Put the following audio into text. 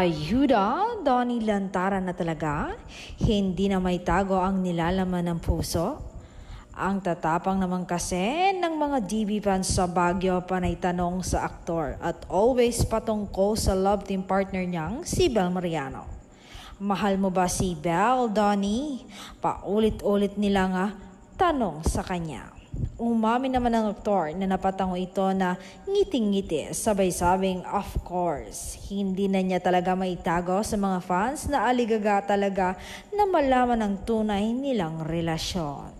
Ayuda, Donnie Lantaran na talaga? Hindi na may tago ang nilalaman ng puso? Ang tatapang naman kasi ng mga DB fans sa Baguio panay tanong sa aktor at always patungkol sa love team partner niyang si Bel Mariano. Mahal mo ba si Bel, Donnie? Paulit-ulit nila nga tanong sa kanya. Umamin naman ng aktor na napatango ito na ngiting-ngiti sabay sabing of course. Hindi na niya talaga maitago sa mga fans na aligaga talaga na malaman ang tunay nilang relasyon.